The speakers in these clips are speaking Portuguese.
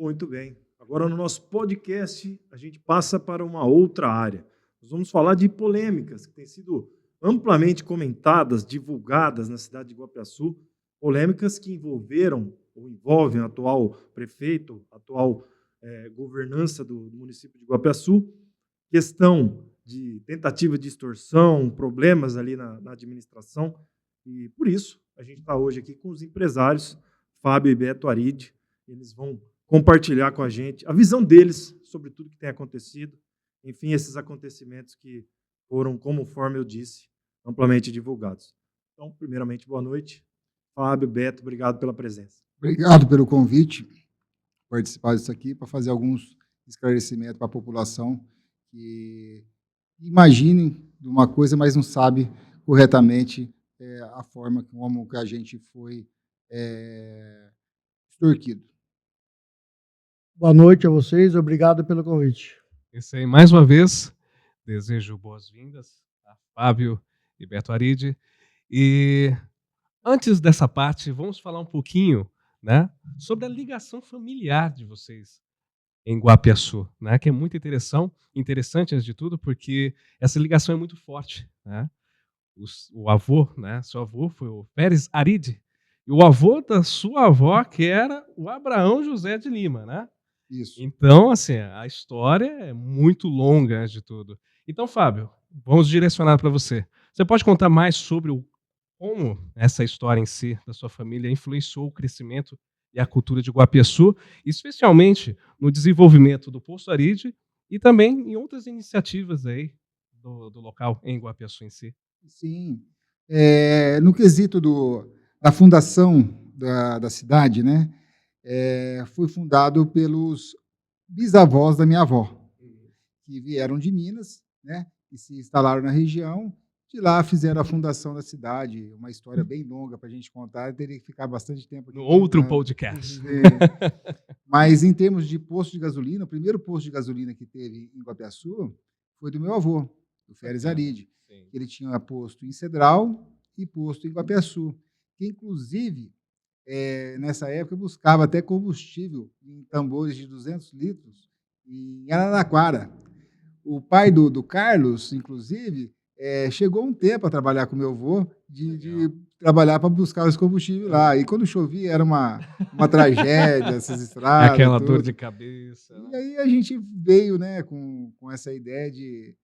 Muito bem. Agora, no nosso podcast, a gente passa para uma outra área. Nós vamos falar de polêmicas que têm sido amplamente comentadas, divulgadas na cidade de Iguapiaçu, polêmicas que envolveram ou envolvem o atual prefeito, a atual governança do município de Iguapiaçu, questão de tentativa de extorsão, problemas ali na administração, e por isso a gente está hoje aqui com os empresários, Fábio e Beto Aride. Eles vão compartilhar com a gente a visão deles sobre tudo que tem acontecido, enfim, esses acontecimentos que foram, conforme eu disse, amplamente divulgados. Então, primeiramente, boa noite. Fábio, Beto, obrigado pela presença. Obrigado pelo convite, participar disso aqui, para fazer alguns esclarecimentos para a população que imaginem de uma coisa, mas não sabe corretamente a forma como que a gente foi extorquido. Boa noite a vocês, obrigado pelo convite. Isso aí, mais uma vez, desejo boas-vindas a Fábio e Beto Aride. E antes dessa parte, vamos falar um pouquinho, né, sobre a ligação familiar de vocês em Iguapiaçu, né, que é muito interessante, antes de tudo, porque essa ligação é muito forte, né? O avô, né, seu avô foi o Pérez Aride, e o avô da sua avó, que era o Abraão José de Lima, né? Isso. Então, assim, a história é muito longa, antes de tudo. Então, Fábio, vamos direcionar para você. Você pode contar mais sobre como essa história em si, da sua família, influenciou o crescimento e a cultura de Iguapiaçu, especialmente no desenvolvimento do Poço Aride e também em outras iniciativas aí do local em Iguapiaçu em si? Sim. No quesito da fundação da cidade, né, foi fundado pelos bisavós da minha avó, que vieram de Minas, né, e se instalaram na região. De lá fizeram a fundação da cidade, uma história bem longa para a gente contar, teria que ficar bastante tempo aqui. No outro podcast. Mas em termos de posto de gasolina, o primeiro posto de gasolina que teve em Iguapiaçu foi do meu avô, do Pérez Aride. Ele tinha posto em Cedral e posto em Iguapiaçu, que inclusive, nessa época, buscava até combustível em tambores de 200 litros em Araraquara. O pai do Carlos, inclusive, chegou um tempo a trabalhar com meu avô, de trabalhar para buscar os combustíveis lá. E quando chovia, era uma tragédia, essas estradas. Aquela dor de cabeça. E aí a gente veio, né, com essa ideia de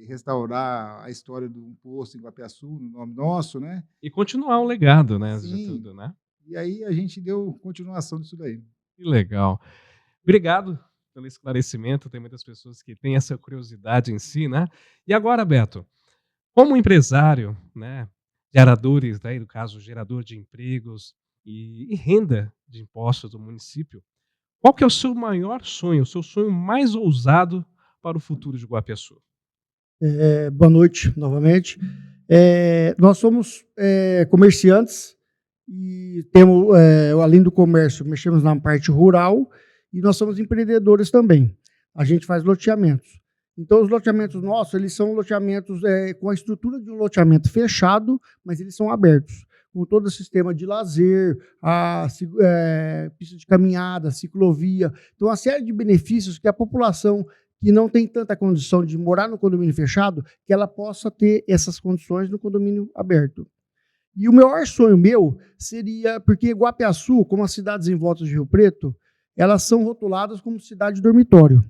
restaurar a história do posto em Iguapiaçu, no nome nosso, né? E continuar o legado, né, Sim. de tudo, né? E aí a gente deu continuação disso daí. Que legal. Obrigado pelo esclarecimento. Tem muitas pessoas que têm essa curiosidade em si, né? E agora, Beto, como empresário, né, geradores, né, no caso, gerador de empregos e renda de impostos do município, qual que é o seu maior sonho, o seu sonho mais ousado para o futuro de Iguapiaçu? Boa noite, novamente. Nós somos comerciantes e temos, além do comércio, mexemos na parte rural e nós somos empreendedores também. A gente faz loteamentos. Então, os loteamentos nossos, eles são loteamentos com a estrutura de um loteamento fechado, mas eles são abertos, com todo o sistema de lazer, pista de caminhada, ciclovia. Então, uma série de benefícios que a população que não tem tanta condição de morar no condomínio fechado, que ela possa ter essas condições no condomínio aberto. E o maior sonho meu seria, porque Iguapiaçu, como as cidades em volta de Rio Preto, elas são rotuladas como cidade dormitório.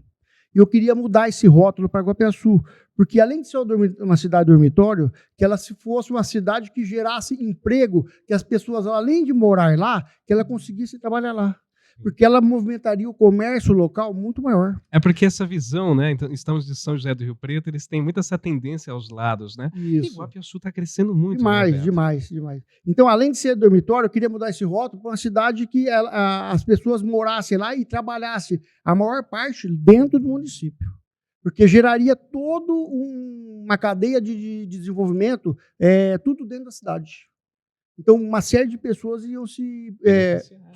E eu queria mudar esse rótulo para Iguapiaçu, porque além de ser uma cidade dormitório, que ela se fosse uma cidade que gerasse emprego, que as pessoas, além de morar lá, que ela conseguisse trabalhar lá. Porque ela movimentaria o comércio local muito maior. É porque essa visão, né? Então, estamos de São José do Rio Preto, eles têm muita essa tendência aos lados, né? Isso. E Iguapiaçu está crescendo muito. Demais, né, demais. Então, além de ser dormitório, eu queria mudar esse rótulo para uma cidade que as pessoas morassem lá e trabalhassem a maior parte dentro do município. Porque geraria toda uma cadeia de desenvolvimento, tudo dentro da cidade. Então, uma série de pessoas iam se...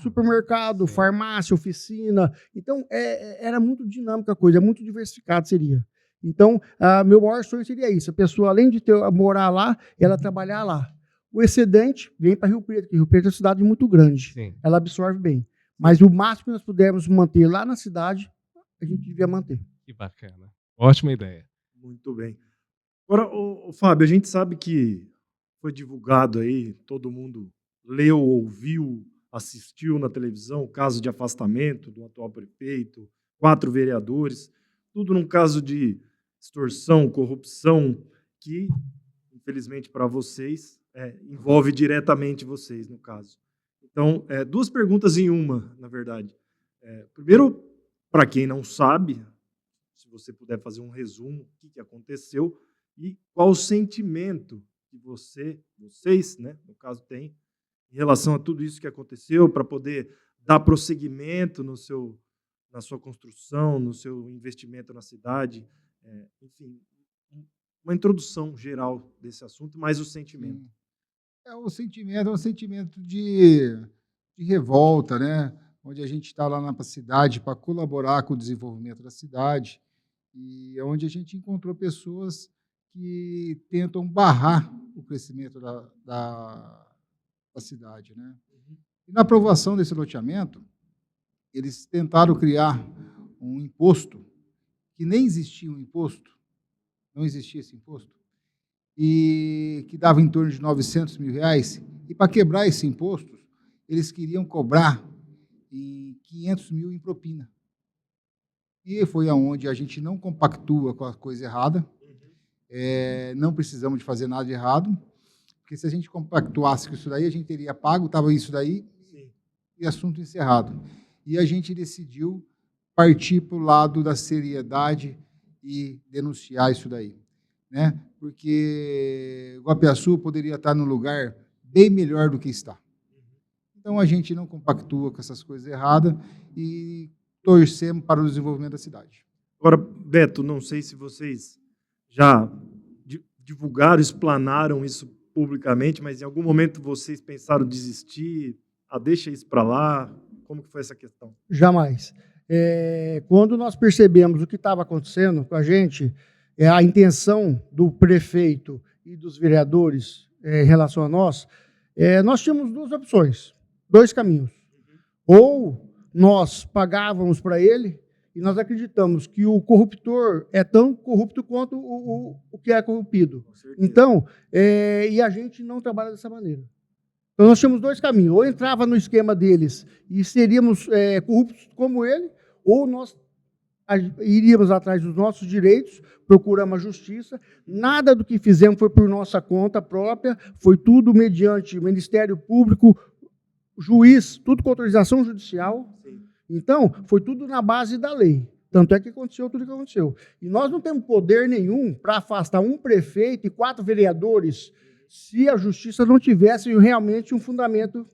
supermercado, Sim. Farmácia, oficina. Então, era muito dinâmica a coisa, muito diversificado seria. Então, meu maior sonho seria isso. A pessoa, além de morar lá, ela trabalhar lá. O excedente vem para Rio Preto, porque Rio Preto é uma cidade muito grande. Sim. Ela absorve bem. Mas o máximo que nós pudermos manter lá na cidade, a gente devia manter. Que bacana. Ótima ideia. Muito bem. Agora, ô, Fábio, a gente sabe que foi divulgado aí, todo mundo leu, ouviu, assistiu na televisão o caso de afastamento do atual prefeito, 4 vereadores, tudo num caso de extorsão, corrupção, que, infelizmente para vocês, envolve diretamente vocês, no caso. Então, 2 perguntas em uma, na verdade. Primeiro, para quem não sabe, se você puder fazer um resumo, o que aconteceu e qual o sentimento que vocês, né, no caso, têm em relação a tudo isso que aconteceu, para poder dar prosseguimento na sua construção, no seu investimento na cidade, enfim, uma introdução geral desse assunto, mais o sentimento. O sentimento é um sentimento de revolta, né? Onde a gente está lá na cidade para colaborar com o desenvolvimento da cidade e onde a gente encontrou pessoas que tentam barrar o crescimento da cidade, né? E na aprovação desse loteamento, eles tentaram criar um imposto que nem existia um imposto, não existia esse imposto, e que dava em torno de R$900 mil, e para quebrar esse imposto, eles queriam cobrar em 500 mil em propina. E foi aonde a gente não compactua com a coisa errada, não precisamos de fazer nada de errado, porque se a gente compactuasse com isso daí, a gente teria pago, estava isso daí, e assunto encerrado. E a gente decidiu partir para o lado da seriedade e denunciar isso daí, né? Porque Guapiaçu poderia estar num lugar bem melhor do que está. Então, a gente não compactua com essas coisas erradas e torcemos para o desenvolvimento da cidade. Agora, Beto, não sei se vocês já divulgaram, explanaram isso publicamente, mas em algum momento vocês pensaram desistir, deixa isso para lá? Como que foi essa questão? Jamais. Quando nós percebemos o que estava acontecendo com a gente, a intenção do prefeito e dos vereadores em relação a nós tínhamos 2 opções, 2 caminhos. Ou nós pagávamos para ele, e nós acreditamos que o corruptor é tão corrupto quanto o que é corrompido. Então, e a gente não trabalha dessa maneira. Então, nós tínhamos 2 caminhos. Ou entrava no esquema deles e seríamos corruptos como ele, ou nós iríamos atrás dos nossos direitos, procuramos a justiça. Nada do que fizemos foi por nossa conta própria, foi tudo mediante o Ministério Público, juiz, tudo com autorização judicial. Sim. Então, foi tudo na base da lei. Tanto é que aconteceu tudo o que aconteceu. E nós não temos poder nenhum para afastar um prefeito e 4 vereadores se a justiça não tivesse realmente um fundamento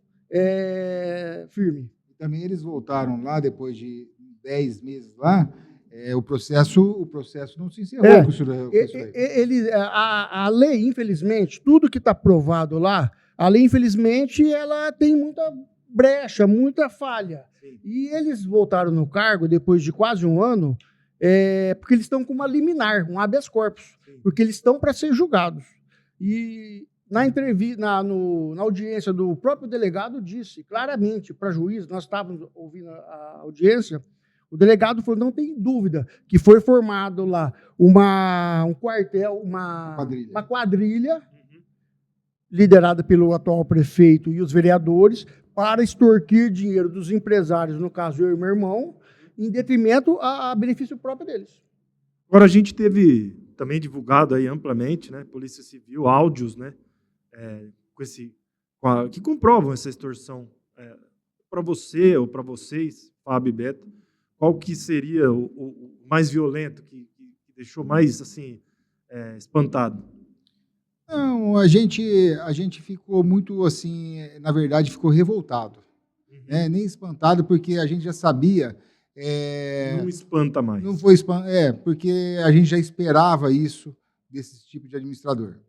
firme. Também eles voltaram lá, depois de 10 meses lá, o processo não se encerrou com isso daí. A lei, infelizmente, tudo que está provado lá, a lei, infelizmente, ela tem muita brecha, muita falha. Sim. E eles voltaram no cargo depois de quase um ano, porque eles estão com uma liminar, um habeas corpus, sim, porque eles estão para ser julgados. E na entrevista, na audiência do próprio delegado, disse claramente para juiz, nós estávamos ouvindo a audiência, o delegado falou, não tem dúvida, que foi formado lá um quartel, uma quadrilha liderada pelo atual prefeito e os vereadores, para extorquir dinheiro dos empresários, no caso eu e meu irmão, em detrimento a benefício próprio deles. Agora, a gente teve também divulgado aí amplamente, né, Polícia Civil, áudios, né, que comprovam essa extorsão. Para você ou para vocês, Fábio e Beto, qual que seria o mais violento, que deixou mais assim, espantado? Não, a gente ficou muito assim, na verdade, ficou revoltado. Né? Nem espantado, porque a gente já sabia. Não espanta mais. Não foi porque a gente já esperava isso desse tipo de administrador.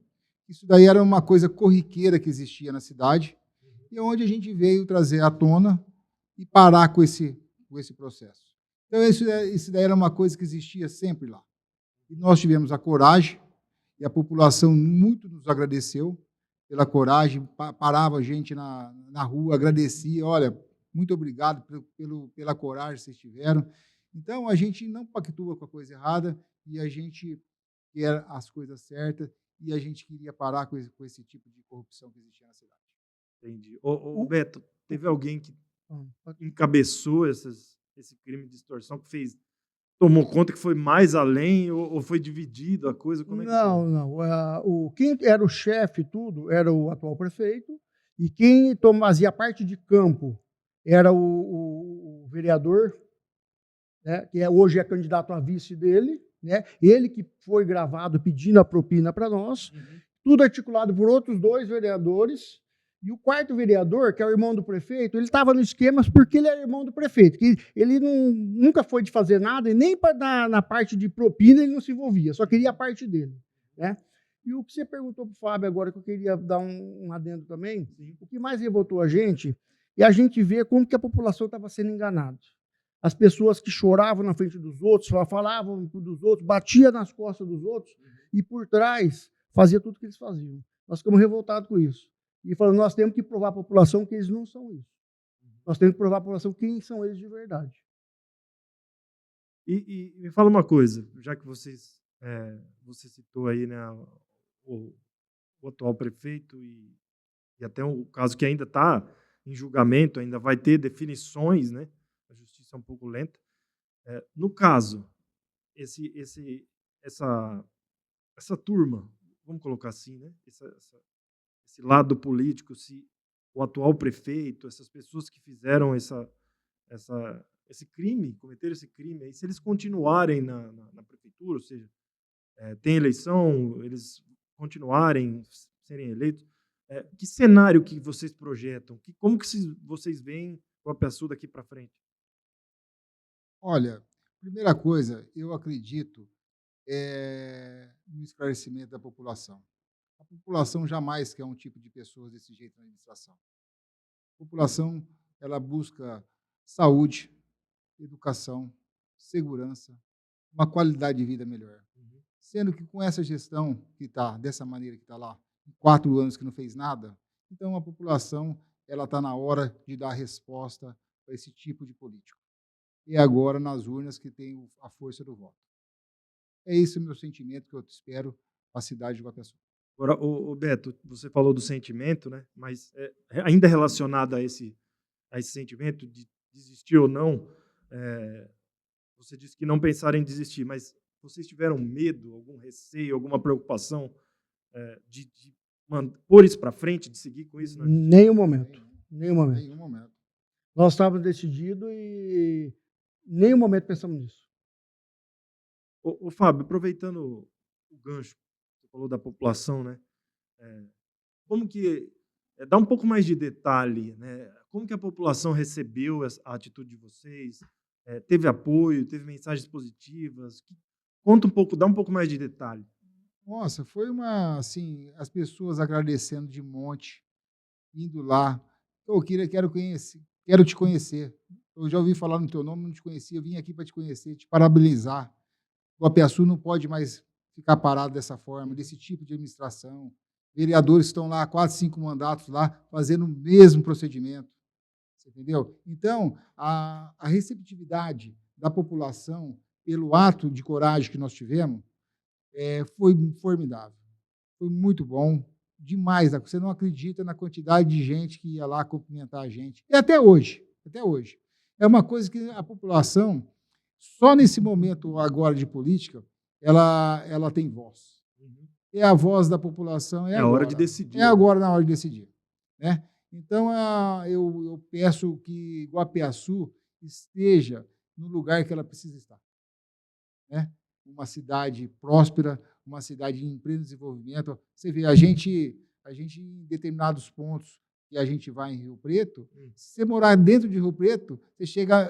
Isso daí era uma coisa corriqueira que existia na cidade, e onde a gente veio trazer à tona e parar com esse processo. Então, isso daí era uma coisa que existia sempre lá. E nós tivemos a coragem, e a população muito nos agradeceu pela coragem, parava a gente na rua, agradecia, olha, Muito obrigado pela coragem que vocês tiveram. Então, a gente não pactua com a coisa errada e a gente quer as coisas certas e a gente queria parar com esse tipo de corrupção que existia na cidade. Entendi. Ô, O- Beto, teve alguém que Pode- encabeçou esse crime de extorsão, que tomou conta que foi mais além ou foi dividido a coisa? Como é que foi? Não. Quem era o chefe tudo era o atual prefeito, e quem fazia parte de campo era o vereador, né, que hoje é candidato a vice dele, né, ele que foi gravado pedindo a propina para nós, tudo articulado por outros 2 vereadores, e o 4º vereador, que é o irmão do prefeito, ele estava no esquema porque ele era irmão do prefeito, que ele nunca foi de fazer nada, e nem na parte de propina ele não se envolvia, só queria a parte dele. Né? E o que você perguntou para o Fábio agora, que eu queria dar um adendo também, o que mais revoltou a gente é a gente ver como que a população estava sendo enganada. As pessoas que choravam na frente dos outros, falavam dos outros, batiam nas costas dos outros, e por trás fazia tudo o que eles faziam. Nós ficamos revoltados com isso. E falando, nós temos que provar à população que eles não são isso. Nós temos que provar à população quem são eles de verdade. E me fala uma coisa, já que você citou aí, né, o atual prefeito e até o caso que ainda está em julgamento, ainda vai ter definições, né? A justiça é um pouco lenta. No caso, essa turma, vamos colocar assim, né? Esse lado político, se o atual prefeito, essas pessoas que fizeram esse crime, cometeram esse crime, aí, se eles continuarem na prefeitura, ou seja, tem eleição, eles continuarem serem eleitos, que cenário que vocês projetam? Como que vocês veem o Guapiaçu daqui para frente? Olha, primeira coisa, eu acredito no esclarecimento da população. A população jamais quer um tipo de pessoas desse jeito na administração. A população, ela busca saúde, educação, segurança, uma qualidade de vida melhor. Sendo que com essa gestão que está dessa maneira que está lá, em 4 anos que não fez nada, então a população ela está na hora de dar resposta para esse tipo de político. E agora nas urnas que tem a força do voto. É esse o meu sentimento que eu espero para a cidade de Guapiaçu. Agora, o Beto, você falou do sentimento, né? Mas ainda relacionado a esse sentimento de desistir ou não, você disse que não pensaram em desistir, mas vocês tiveram medo, algum receio, alguma preocupação de pôr isso para frente, de seguir com isso? Nenhum momento. Nenhum momento. Nenhum momento. Nós estávamos decididos e nenhum momento pensamos nisso. Ô, Fábio, aproveitando o gancho, você falou da população, né? Como que dá um pouco mais de detalhe, né? Como que a população recebeu a atitude de vocês? Teve apoio, teve mensagens positivas? Conta um pouco, dá um pouco mais de detalhe. Nossa, foi assim, as pessoas agradecendo de monte, indo lá. Eu quero te conhecer. Eu já ouvi falar no teu nome, não te conhecia, eu vim aqui para te conhecer, te parabenizar. O Guapiaçu não pode mais ficar parado dessa forma, desse tipo de administração. Vereadores estão lá, 4, 5 mandatos lá, fazendo o mesmo procedimento. Você entendeu? Então, a receptividade da população pelo ato de coragem que nós tivemos foi formidável. Foi muito bom, demais. Você não acredita na quantidade de gente que ia lá cumprimentar a gente. E até hoje, até hoje. É uma coisa que a população, só nesse momento agora de política, ela tem voz. É a voz da população, É a hora de decidir. É agora na hora de decidir. Né? Então, eu peço que Guapiaçu esteja no lugar que ela precisa estar. Né? Uma cidade próspera, uma cidade de emprego e desenvolvimento. Você vê, a gente em determinados pontos que a gente vai em Rio Preto, se você morar dentro de Rio Preto,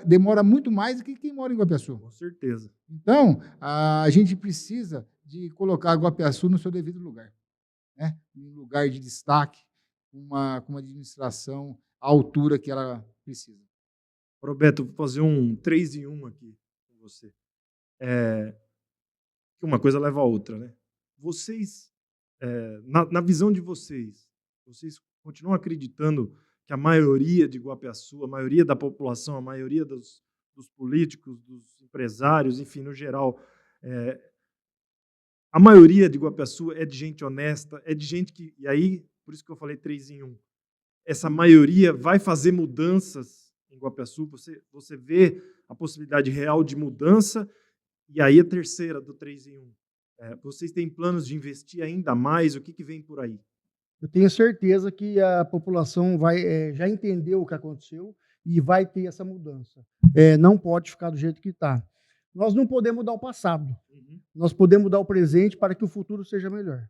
demora muito mais do que quem mora em Guapiaçu. Com certeza. Então, a gente precisa de colocar Guapiaçu no seu devido lugar. Né? Um lugar de destaque, com uma administração à altura que ela precisa. Roberto, vou fazer um 3 em 1 aqui com você. Que uma coisa leva a outra, né? Vocês, na visão de vocês continuam acreditando que a maioria de Iguapiaçu, a maioria da população, a maioria dos políticos, dos empresários, enfim, no geral, a maioria de Iguapiaçu é de gente honesta, é de gente que, e aí, por isso que eu falei 3 em 1, essa maioria vai fazer mudanças em Iguapiaçu, você vê a possibilidade real de mudança, e aí a terceira do 3 em 1. Vocês têm planos de investir ainda mais? O que vem por aí? Eu tenho certeza que a população já entendeu o que aconteceu e vai ter essa mudança. Não pode ficar do jeito que está. Nós não podemos mudar o passado. Nós podemos mudar o presente para que o futuro seja melhor.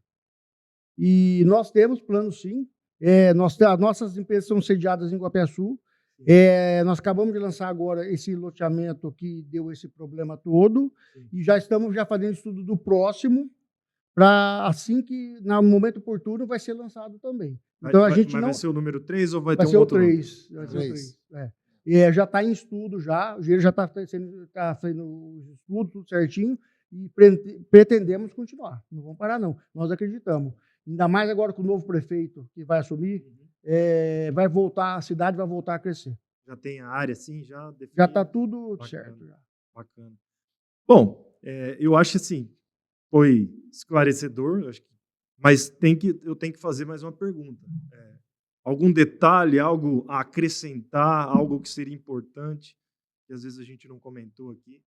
E nós temos planos, sim. As nossas empresas são sediadas em Iguapiaçu. Nós acabamos de lançar agora esse loteamento que deu esse problema todo. Sim. E já estamos fazendo estudo do próximo, para assim que, no momento oportuno, vai ser lançado também. Então, vai ser o número 3 ou vai ter um outro? Vai ser o 3. Já está em estudo, o dinheiro já está sendo estudo, tudo certinho, e pretendemos continuar. Não vamos parar, não. Nós acreditamos. Ainda mais agora com o novo prefeito que vai assumir, vai voltar, a cidade vai voltar a crescer. Já tem a área, assim, já definida? Já está tudo bacana, certo. Já. Bacana. Bom, eu acho assim, foi esclarecedor, mas eu tenho que fazer mais uma pergunta. Algum detalhe, algo a acrescentar, algo que seria importante, que às vezes a gente não comentou aqui?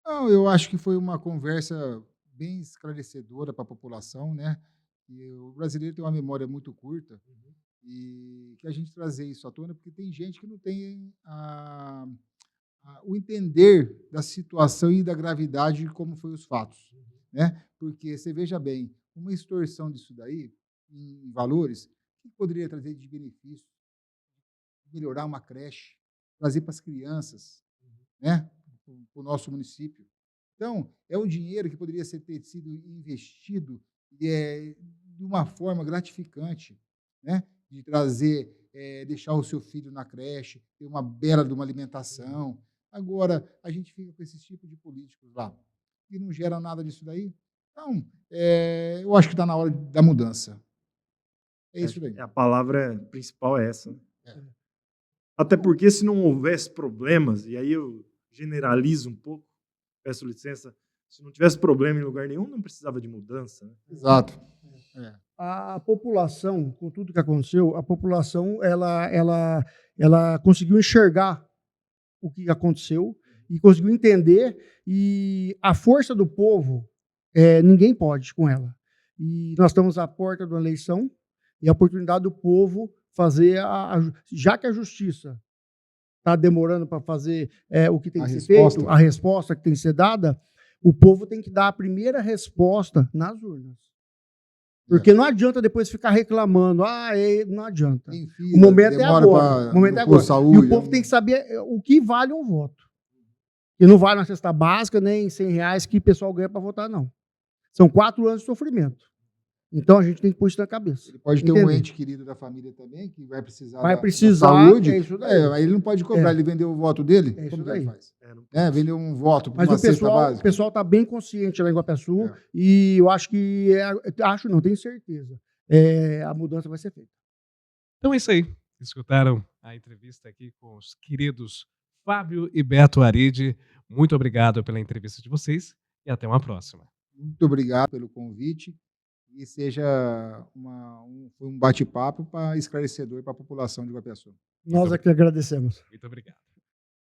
Não, eu acho que foi uma conversa bem esclarecedora para a população, né? E o brasileiro tem uma memória muito curta, e que a gente trazer isso à tona, porque tem gente que não tem o entender da situação e da gravidade de como foi os fatos, né? Porque você veja bem, uma extorsão disso daí, em valores, o que poderia trazer de benefício? Melhorar uma creche, trazer para as crianças, né? Para o nosso município. Então, é um dinheiro que poderia ter sido investido de uma forma gratificante, né? De trazer, deixar o seu filho na creche, ter uma bela de uma alimentação. Agora, a gente fica com esse tipo de políticos lá, que não gera nada disso daí. Então, eu acho que está na hora da mudança. É isso daí. A palavra principal é essa. Até porque, se não houvesse problemas, e aí eu generalizo um pouco, peço licença, se não tivesse problema em lugar nenhum, não precisava de mudança. Né? Exato. A população, com tudo que aconteceu, a população ela conseguiu enxergar o que aconteceu e conseguiu entender, e a força do povo, ninguém pode com ela. E nós estamos à porta de uma eleição e a oportunidade do povo fazer, já que a justiça está demorando para fazer o que tem que ser feito, a resposta que tem que ser dada, o povo tem que dar a primeira resposta nas urnas. Porque não adianta depois ficar reclamando. Não adianta. O momento é agora. O momento é agora. E o povo tem que saber o que vale um voto. E não vale uma cesta básica, nem R$100 que o pessoal ganha para votar, não. São 4 anos de sofrimento. Então a gente tem que pôr isso na cabeça. Ele pode ter um ente querido da família também, que vai precisar da saúde. Aí ele não pode cobrar, ele vendeu o voto dele. Como que ele faz? Vendeu um voto para uma cesta básica. O pessoal está bem consciente lá em Iguapiaçu, e eu acho que, tenho certeza, a mudança vai ser feita. Então é isso aí. Escutaram a entrevista aqui com os queridos Fábio e Beto Aride. Muito obrigado pela entrevista de vocês e até uma próxima. Muito obrigado pelo convite. E seja um bate-papo esclarecedor para a população de Iguapiaçu. Nós é que agradecemos. Muito obrigado.